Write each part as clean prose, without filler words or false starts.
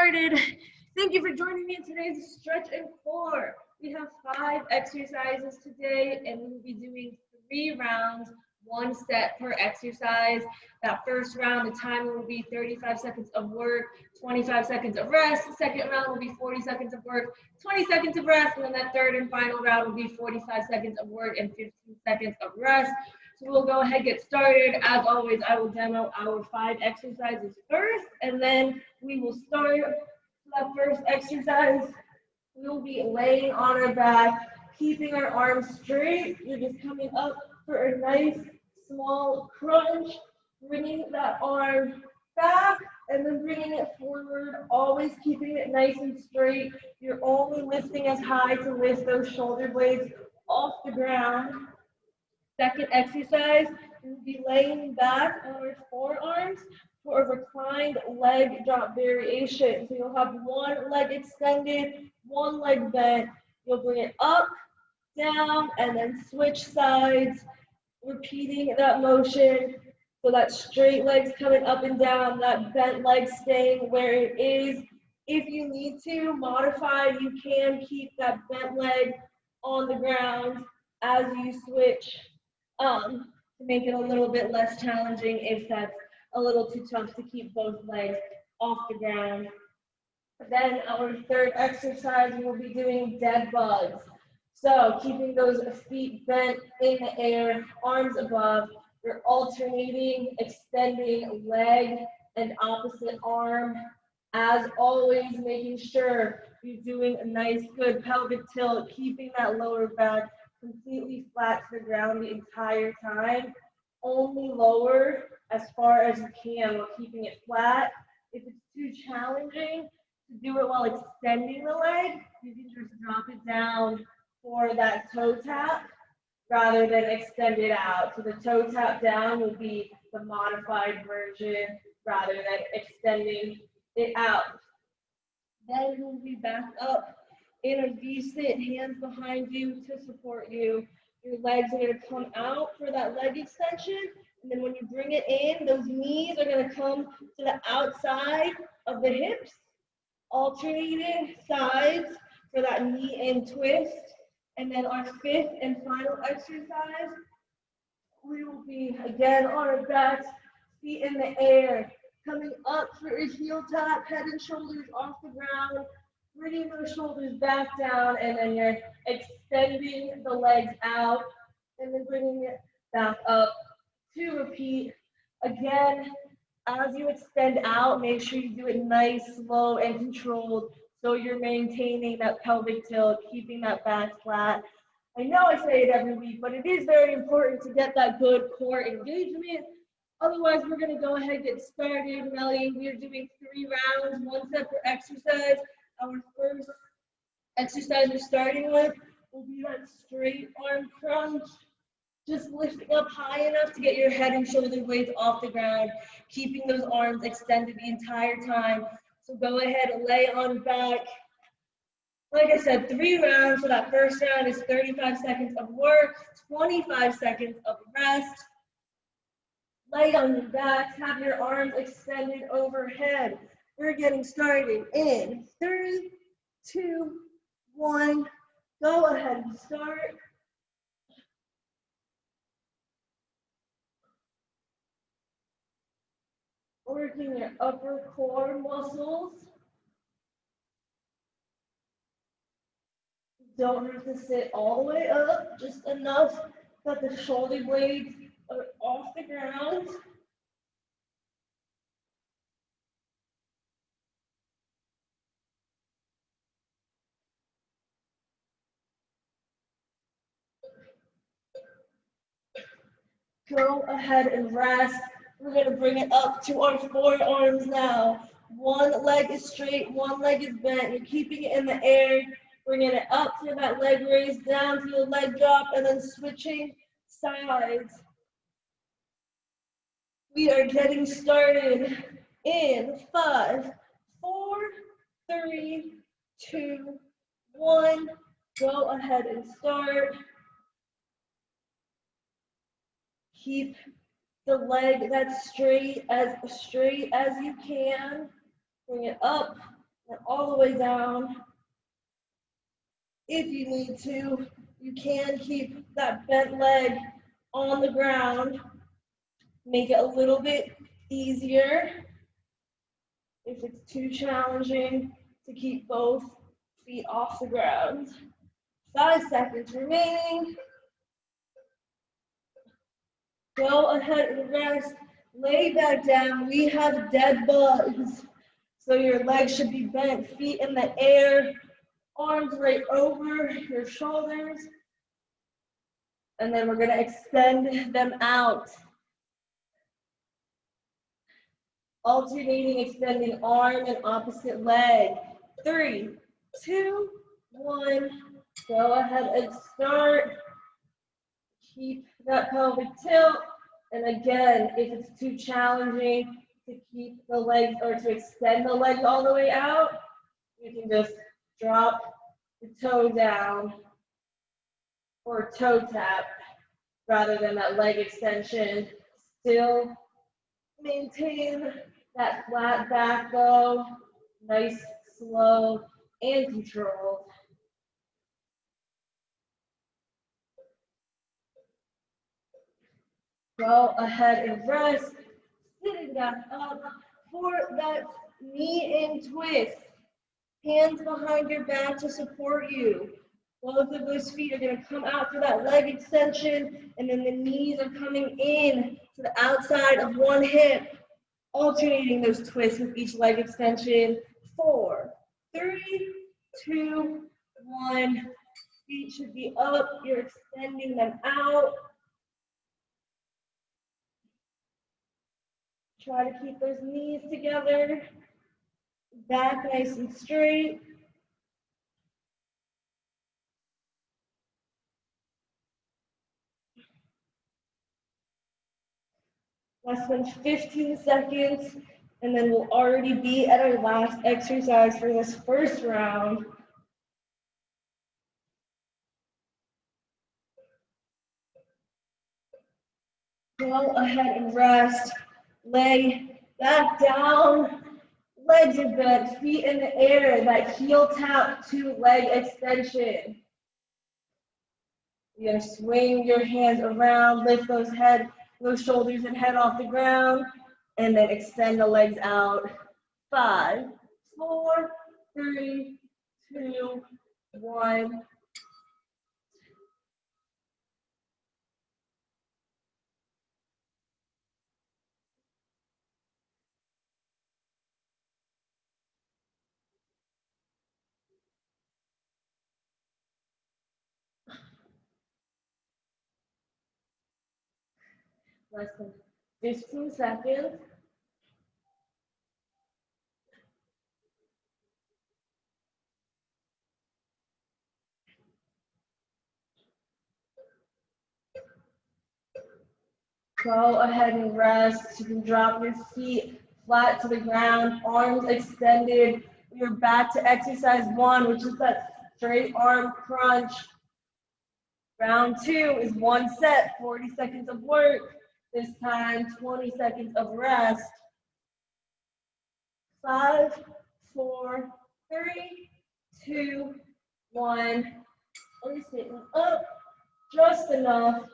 started. Thank you for joining me in today's stretch and core. We have 5 exercises today, and we will be doing 3 rounds, 1 set per exercise. That first round, the timer will be 35 seconds of work, 25 seconds of rest. The second round will be 40 seconds of work, 20 seconds of rest, and then that third and final round will be 45 seconds of work and 15 seconds of rest. So we'll go ahead and get started. As always, I will demo our 5 exercises first, and then we will start. That first exercise, we will be laying on our back, keeping our arms straight. You're just coming up for a nice small crunch, bringing that arm back, and then bringing it forward, always keeping it nice and straight. You're only lifting as high to lift those shoulder blades off the ground. Second exercise, we'll be laying back on our forearms for a reclined leg drop variation. So you'll have one leg extended, one leg bent. You'll bring it up, down, and then switch sides, repeating that motion. So that straight leg's coming up and down, that bent leg staying where it is. If you need to modify, you can keep that bent leg on the ground as you switch. To make it a little bit less challenging if that's a little too tough to keep both legs off the ground. Then our third exercise, we'll be doing dead bugs. So keeping those feet bent in the air, arms above, you're alternating, extending leg and opposite arm. As always, making sure you're doing a nice, good pelvic tilt, keeping that lower back completely flat to the ground the entire time. Only lower as far as you can while keeping it flat. If it's too challenging to do it while extending the leg, you can just drop it down for that toe tap rather than extend it out. So the toe tap down will be the modified version rather than extending it out. Then we'll be back up in a V-sit, hands behind you to support you. Your legs are going to come out for that leg extension. And then when you bring it in, those knees are going to come to the outside of the hips, alternating sides for that knee in twist. And then our fifth and final exercise, we will be again on our backs, feet in the air, coming up for a heel tap, head and shoulders off the ground, bringing those shoulders back down, and then you're extending the legs out, and then bringing it back up to repeat. Again, as you extend out, make sure you do it nice, slow, and controlled, so you're maintaining that pelvic tilt, keeping that back flat. I know I say it every week, but it is very important to get that good core engagement. Otherwise, we're going to go ahead and get started. Melly, we are doing 3 rounds, 1 set per exercise. Our first exercise we're starting with will be that straight arm crunch. Just lifting up high enough to get your head and shoulder blades off the ground, keeping those arms extended the entire time. So go ahead and lay on back. Like I said, 3 rounds. So that first round is 35 seconds of work, 25 seconds of rest. Lay on your back, have your arms extended overhead. We're getting started in 3, 2, 1. Go ahead and start. Working your upper core muscles. You don't have to sit all the way up, just enough that the shoulder blades are off the ground. Go ahead and rest. We're going to bring it up to our forearms now. One leg is straight, one leg is bent. You're keeping it in the air, bringing it up to that leg raise, down to the leg drop, and then switching sides. We are getting started in 5, 4, 3, 2, 1. Go ahead and start. Keep the leg that's straight as you can. Bring it up, and all the way down. If you need to, you can keep that bent leg on the ground. Make it a little bit easier if it's too challenging to keep both feet off the ground. 5 seconds remaining. Go ahead and rest. Lay back down. We have dead bugs. So your legs should be bent, feet in the air, arms right over your shoulders. And then we're gonna extend them out. Alternating, extending arm and opposite leg. 3, 2, 1. Go ahead and start. Keep that pelvic tilt. And again, if it's too challenging to keep the legs or to extend the legs all the way out, you can just drop the toe down or toe tap rather than that leg extension. Still maintain that flat back though, nice, slow, and controlled. Go ahead and rest, sitting back up for that knee in twist. Hands behind your back to support you. Both of those feet are going to come out for that leg extension, and then the knees are coming in to the outside of one hip, alternating those twists with each leg extension. 4, 3, 2, 1. Feet should be up. You're extending them out. Try to keep those knees together. Back nice and straight. Less than 15 seconds, and then we'll already be at our last exercise for this first round. Go ahead and rest. Lay back down. Legs are bent, feet in the air. That heel tap to leg extension. You're gonna swing your hands around, lift those shoulders and head off the ground, and then extend the legs out. 5, 4, 3, 2, 1. Less than 15 seconds. Go ahead and rest. You can drop your feet flat to the ground, arms extended. You're back to exercise 1, which is that straight arm crunch. Round 2 is 1 set, 40 seconds of work. This time, 20 seconds of rest. 5, 4, 3, 2, 1. Only sitting up just enough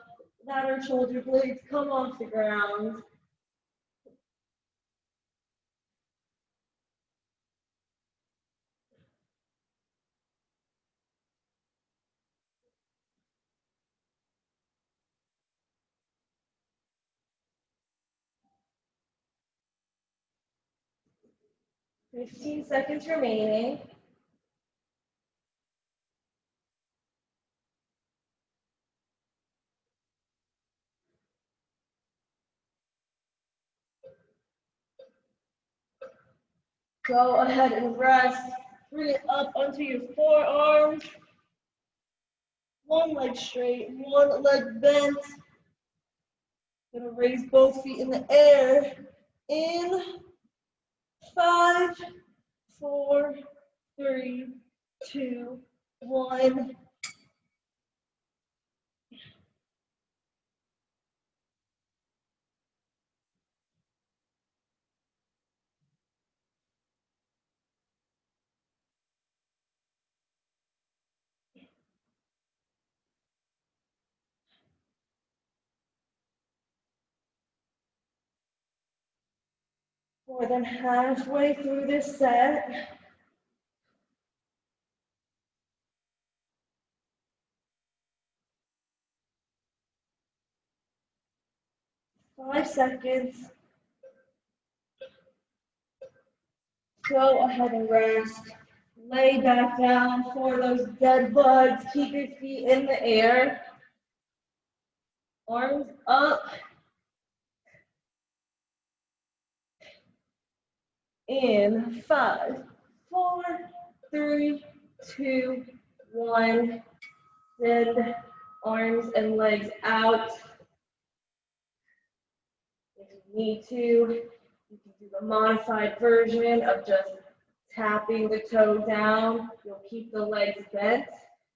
that our shoulder blades come off the ground. Fifteen seconds remaining. Go ahead and rest. Bring it up onto your forearms. One leg straight, one leg bent. Gonna raise both feet in the air. In 5, 4, 3, 2, 1. More than halfway through this set. 5 seconds. Go ahead and rest. Lay back down for those dead bugs. Keep your feet in the air. Arms up. In 5, 4, 3, 2, 1. Send arms and legs out. If you need to, you can do the modified version of just tapping the toe down. You'll keep the legs bent,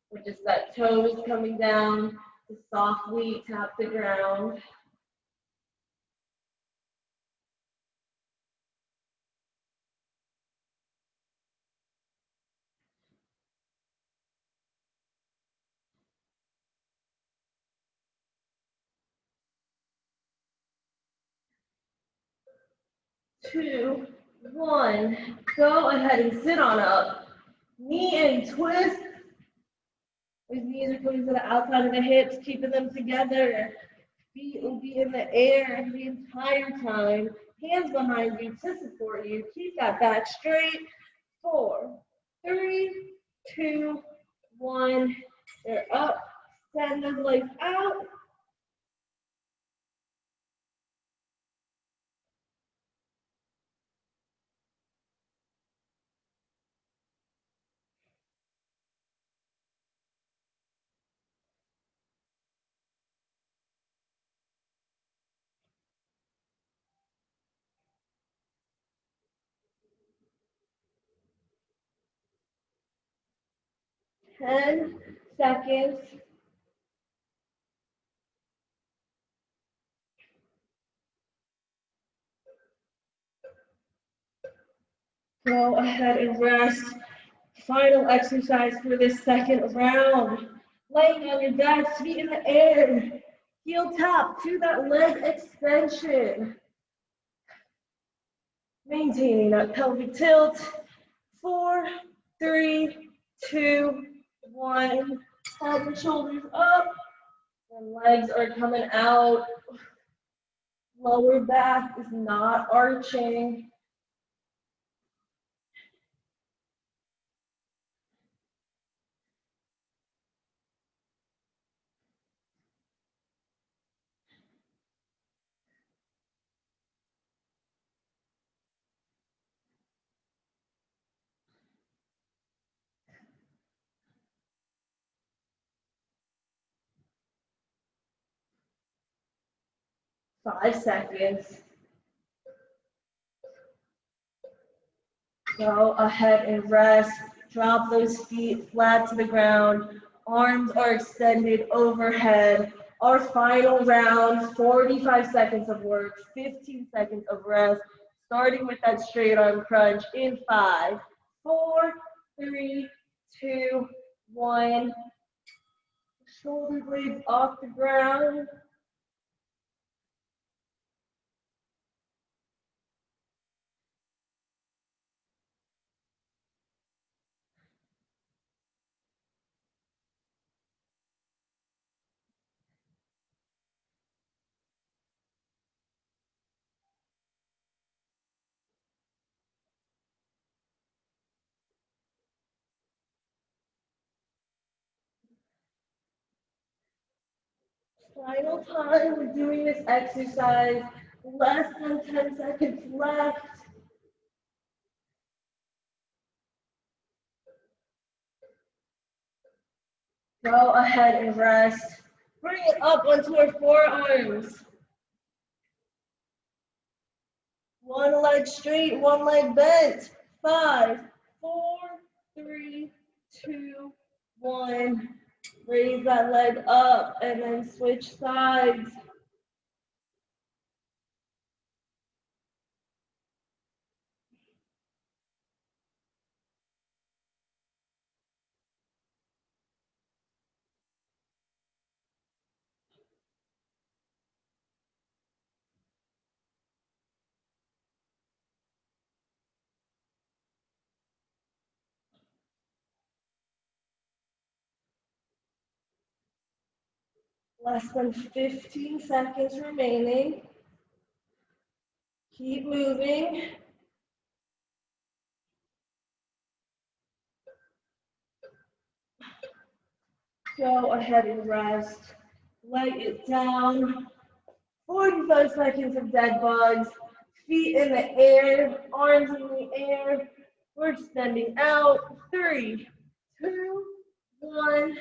which is that toes coming down to softly tap the ground. Two, one. Go ahead and sit on up. Knee and twist. Those knees are coming to the outside of the hips, keeping them together. Feet will be in the air the entire time. Hands behind you to support you. Keep that back straight. 4, 3, 2, 1. They're up. Send those legs out. Ten seconds. Go ahead and rest. Final exercise for this second round. Laying on your back, feet in the air. Heel tap to that leg extension. Maintaining that pelvic tilt. 4, 3, 2, 1. Have the shoulders up. And legs are coming out. Lower back is not arching. Five seconds. Go ahead and rest. Drop those feet flat to the ground. Arms are extended overhead. Our final round, 45 seconds of work, 15 seconds of rest, starting with that straight arm crunch in 5, 4, 3, 2, 1. Shoulder blades off the ground. Final time we're doing this exercise. Less than 10 seconds left. Go ahead and rest. Bring it up onto our forearms. One leg straight, one leg bent. 5, 4, 3, 2, 1. Raise that leg up and then switch sides. Less than 15 seconds remaining. Keep moving. Go ahead and rest. Lay it down. 45 seconds of dead bugs. Feet in the air, arms in the air. We're extending out. 3, 2, 1.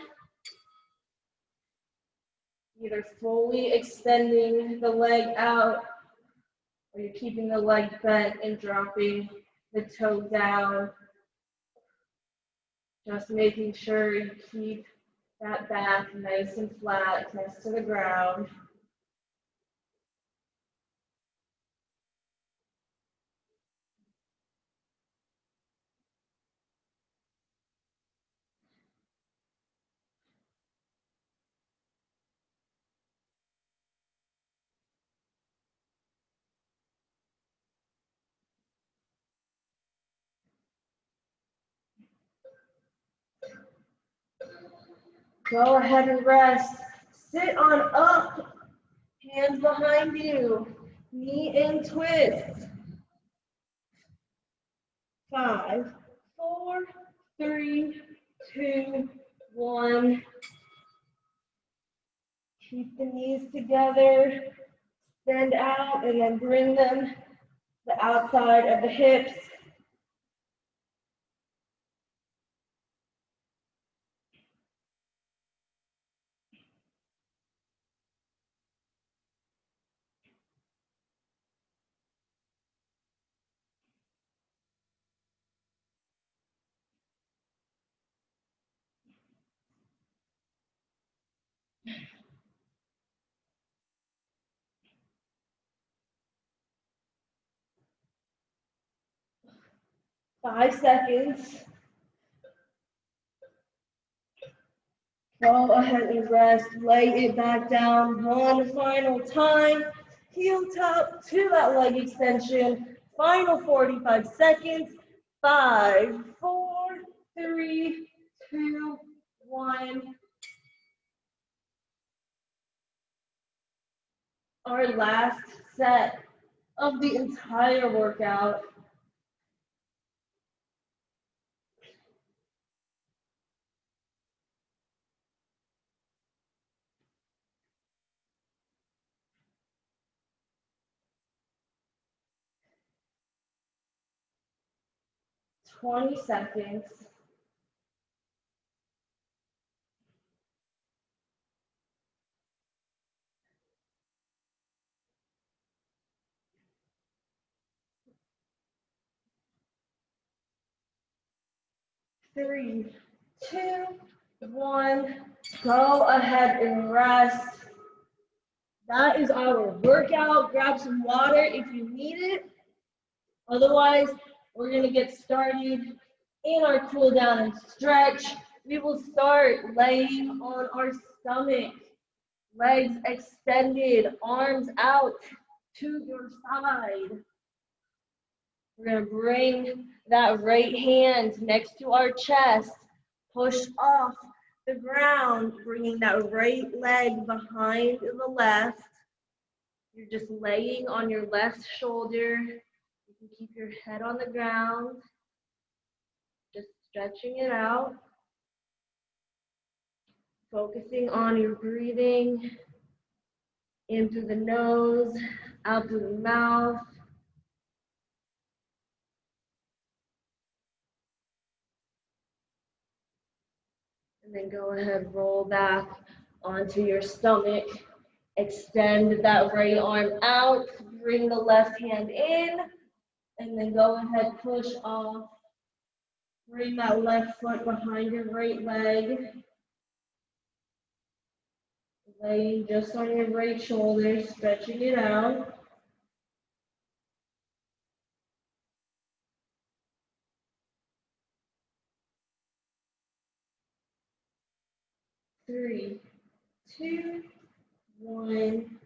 Either fully extending the leg out, or you're keeping the leg bent and dropping the toe down. Just making sure you keep that back nice and flat next to the ground. Go ahead and rest. Sit on up, hands behind you, knee in twist. 5, 4, 3, 2, 1. Keep the knees together, extend out, and then bring them to the outside of the hips. 5 seconds. Go ahead and rest. Lay it back down one final time. Heel top to that leg extension. Final 45 seconds. 5, 4, 3, 2, 1. Our last set of the entire workout. Twenty seconds. Three, 2, 1. Go ahead and rest. That is our workout. Grab some water if you need it. Otherwise, we're going to get started in our cool down and stretch. We will start laying on our stomach, legs extended, arms out to your side. We're going to bring that right hand next to our chest, push off the ground, bringing that right leg behind the left. You're just laying on your left shoulder. You can keep your head on the ground, just stretching it out, focusing on your breathing in through the nose, out through the mouth. And then go ahead, roll back onto your stomach. Extend that right arm out, bring the left hand in, and then go ahead, push off. Bring that left foot behind your right leg. Laying just on your right shoulder, stretching it out. Three, 2, 1.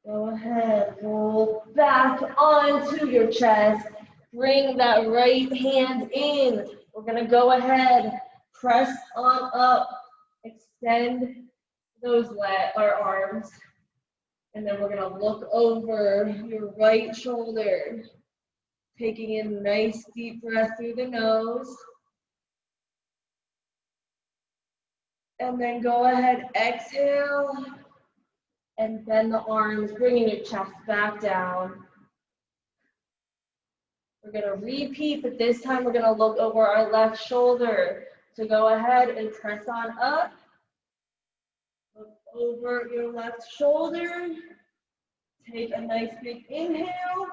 Go ahead, roll back onto your chest. Bring that right hand in. We're gonna go ahead, press on up, extend those arms. And then we're gonna look over your right shoulder, taking in a nice deep breath through the nose. And then go ahead, exhale, and bend the arms, bringing your chest back down. We're gonna repeat, but this time we're gonna look over our left shoulder. So go ahead and press on up. Look over your left shoulder. Take a nice big inhale.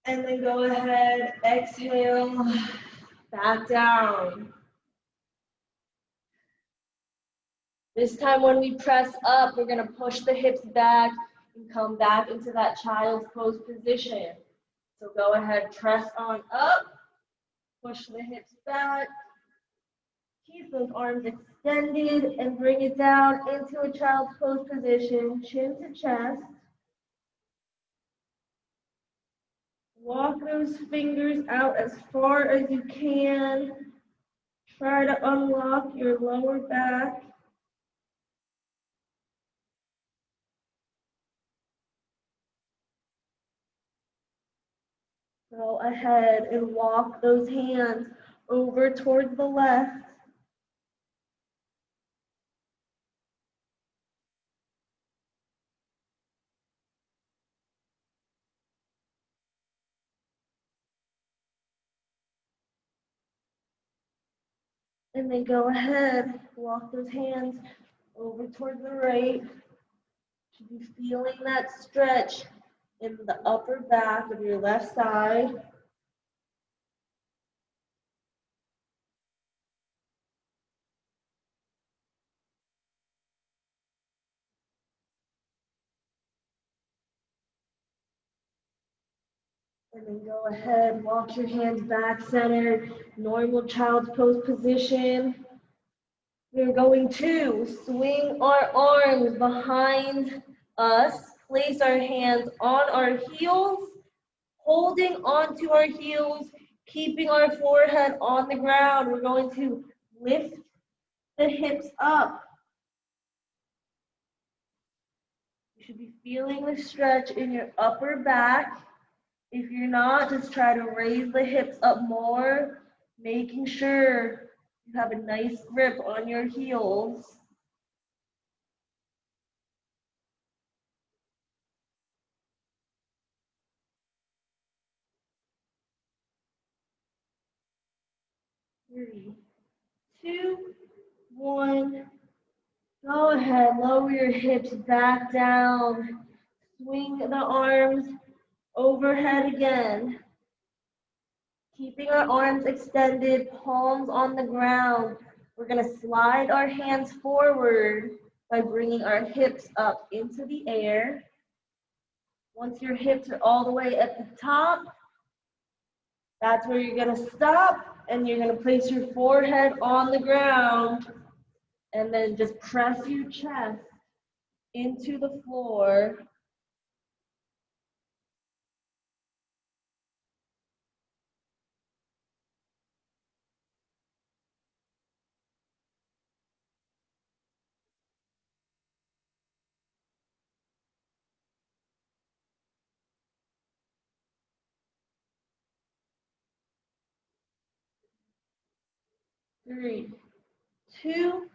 And then go ahead, exhale, back down. This time when we press up, we're gonna push the hips back and come back into that child's pose position. So go ahead, press on up, push the hips back, keep those arms extended and bring it down into a child's pose position, chin to chest. Walk those fingers out as far as you can. Try to unlock your lower back. Go ahead and walk those hands over towards the left. And then go ahead, walk those hands over towards the right. Should be feeling that stretch in the upper back of your left side. And then go ahead, walk your hands back centered, normal child's pose position. We're going to swing our arms behind us, place our hands on our heels, holding onto our heels, keeping our forehead on the ground. We're going to lift the hips up. You should be feeling the stretch in your upper back. If you're not, just try to raise the hips up more, making sure you have a nice grip on your heels. Three, two, one. Go ahead, lower your hips back down. Swing the arms overhead again. Keeping our arms extended, palms on the ground. We're going to slide our hands forward by bringing our hips up into the air. Once your hips are all the way at the top, that's where you're going to stop, and you're going to place your forehead on the ground, and then just press your chest into the floor. Three, two,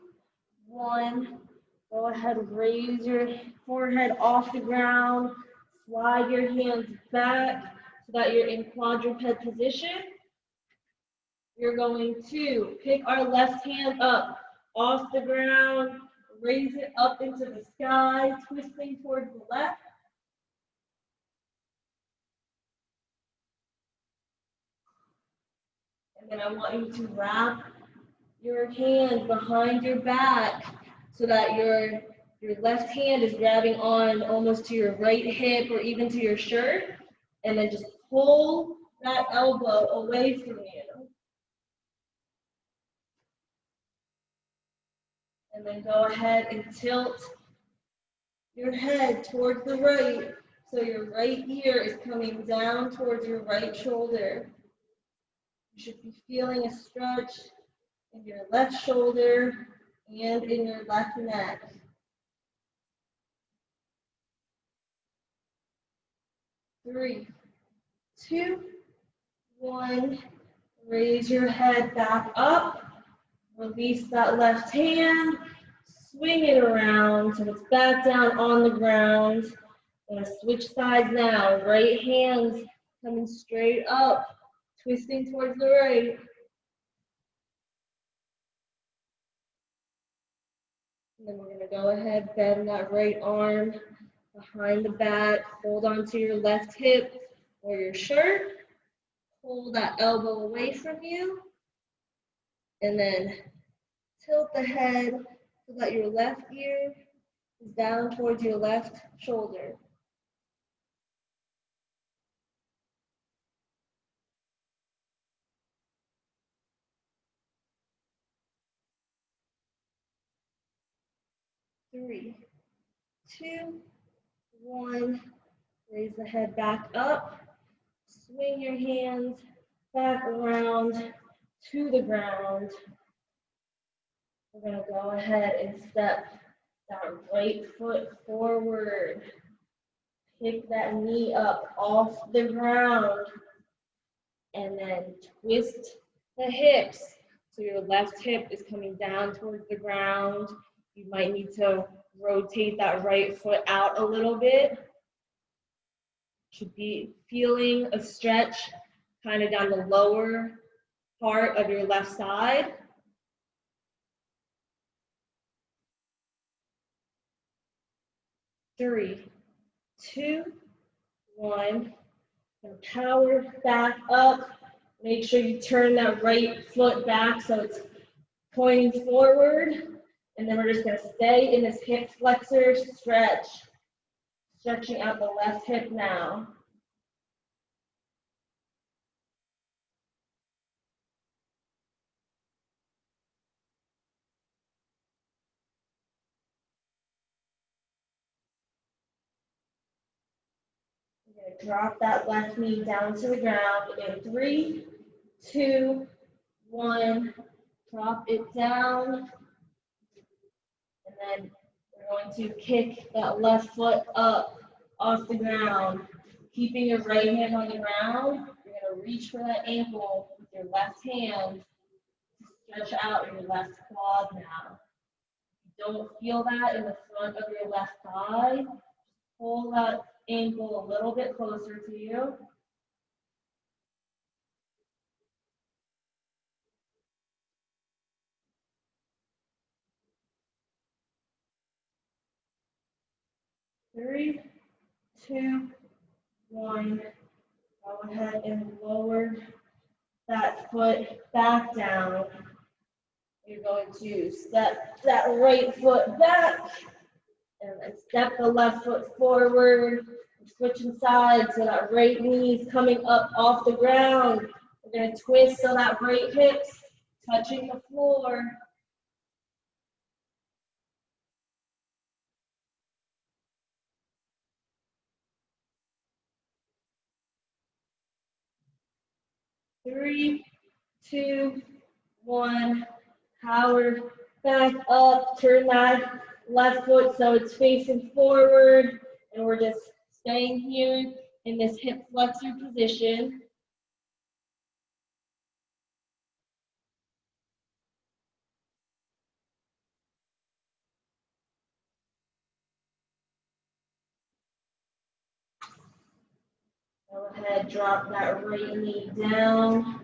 one. Go ahead, raise your forehead off the ground. Slide your hands back so that you're in quadruped position. You're going to pick our left hand up off the ground, raise it up into the sky, twisting towards the left. And then I want you to wrap your hand behind your back so that your left hand is grabbing on almost to your right hip or even to your shirt. And then just pull that elbow away from you. And then go ahead and tilt your head towards the right. So your right ear is coming down towards your right shoulder. You should be feeling a stretch in your left shoulder and in your left neck. 3, 2, 1. Raise your head back up. Release that left hand. Swing it around so it's back down on the ground. I'm going to switch sides now. Right hand coming straight up, twisting towards the right. And then we're going to go ahead, bend that right arm behind the back. Hold onto your left hip or your shirt. Pull that elbow away from you. And then tilt the head so that your left ear is down towards your left shoulder. Three, 2, 1. Raise the head back up. Swing your hands back around to the ground. We're going to go ahead and step that right foot forward. Pick that knee up off the ground. And then twist the hips. So your left hip is coming down towards the ground. You might need to rotate that right foot out a little bit. Should be feeling a stretch kind of down the lower part of your left side. 3, 2, 1. And power back up. Make sure you turn that right foot back so it's pointing forward. And then we're just going to stay in this hip flexor stretch. Stretching out the left hip now. We're going to drop that left knee down to the ground in 3, 2, 1. Drop it down. And then we're going to kick that left foot up off the ground. Keeping your right hand on the ground, you're going to reach for that ankle with your left hand. Stretch out your left quad now. If you don't feel that in the front of your left thigh, pull that ankle a little bit closer to you. Three, 2, 1. Go ahead and lower that foot back down. You're going to step that right foot back and then step the left foot forward. Switching sides so that right knee is coming up off the ground. We're going to twist so that right hip's touching the floor. Three, 2, 1. Power back up. Turn that left foot so it's facing forward. And we're just staying here in this hip flexor position. Go ahead, drop that right knee down.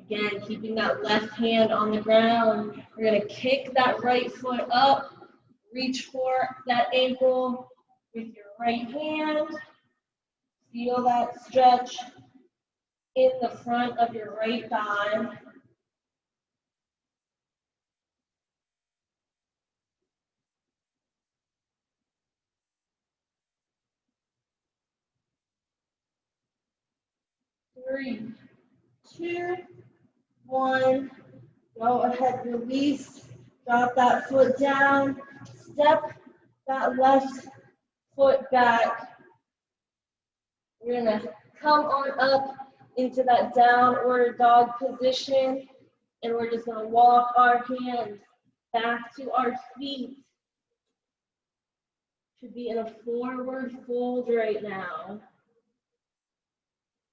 Again, keeping that left hand on the ground. We're going to kick that right foot up. Reach for that ankle with your right hand. Feel that stretch in the front of your right thigh. Three, 2, 1. Go ahead, release. Drop that foot down. Step that left foot back. We're going to come on up into that downward dog position. And we're just going to walk our hands back to our feet. Should be in a forward fold right now.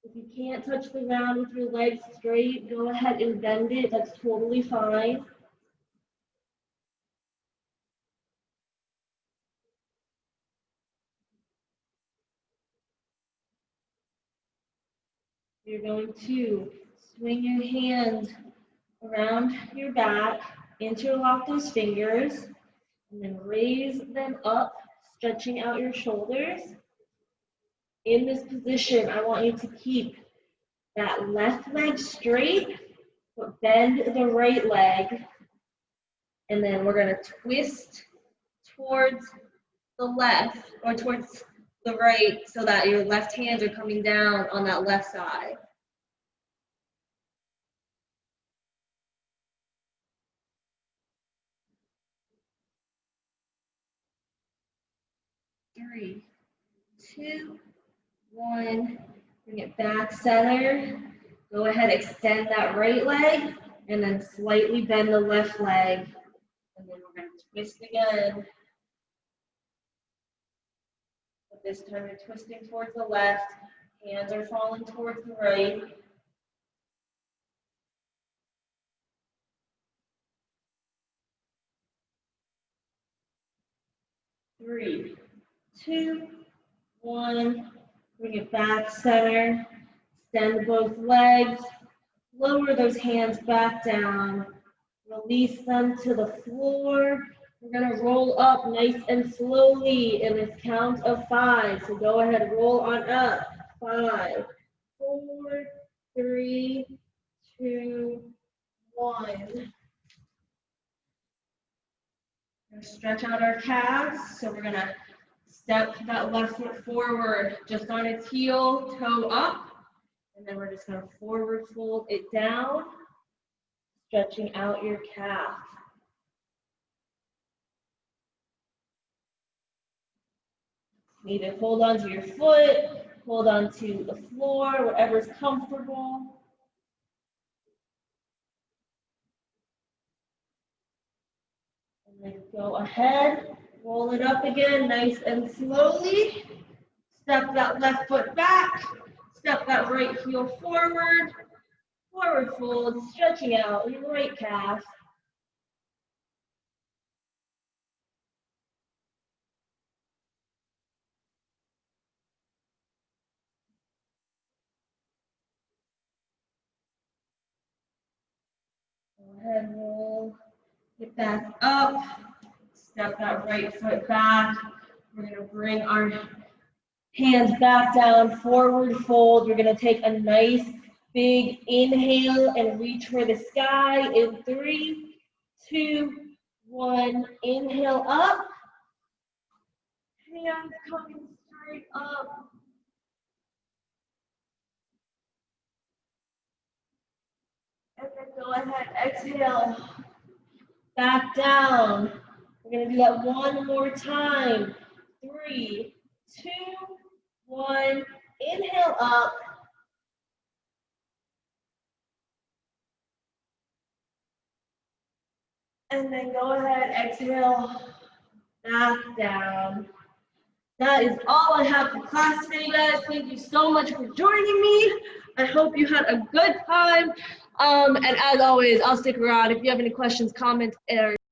If you can't touch the ground with your legs straight, go ahead and bend it. That's totally fine. You're going to swing your hand around your back, interlock those fingers, and then raise them up, stretching out your shoulders. In this position, I want you to keep that left leg straight, but bend the right leg. And then we're going to twist towards the left or towards the right so that your left hands are coming down on that left side. Three, two, one. Bring it back center. Go ahead, extend that right leg, and then slightly bend the left leg. And then we're going to twist again. But this time you're twisting towards the left. Hands are falling towards the right. Three, two, one. Bring it back center. Extend both legs. Lower those hands back down. Release them to the floor. We're going to roll up nice and slowly in this count of 5. So go ahead, roll on up. 5, 4, 3, 2, 1. We're going to stretch out our calves. So we're going to step that left foot forward, just on its heel, toe up. And then we're just going to forward fold it down, stretching out your calf. Either hold on to your foot, hold on to the floor, whatever's comfortable. And then go ahead, roll it up again, nice and slowly. Step that left foot back, step that right heel forward, forward fold, stretching out your right calf. Go ahead, roll, get back up, step that right foot back. We're going to bring our hands back down, forward fold. We're going to take a nice big inhale and reach for the sky in 3, 2, 1. Inhale up. Hands coming straight up. And then go ahead, exhale. Back down. We're going to do that one more time. 3, 2, 1. Inhale up. And then go ahead, exhale, back down. That is all I have for class today, guys. Thank you so much for joining me. I hope you had a good time. And as always, I'll stick around. If you have any questions, comments, or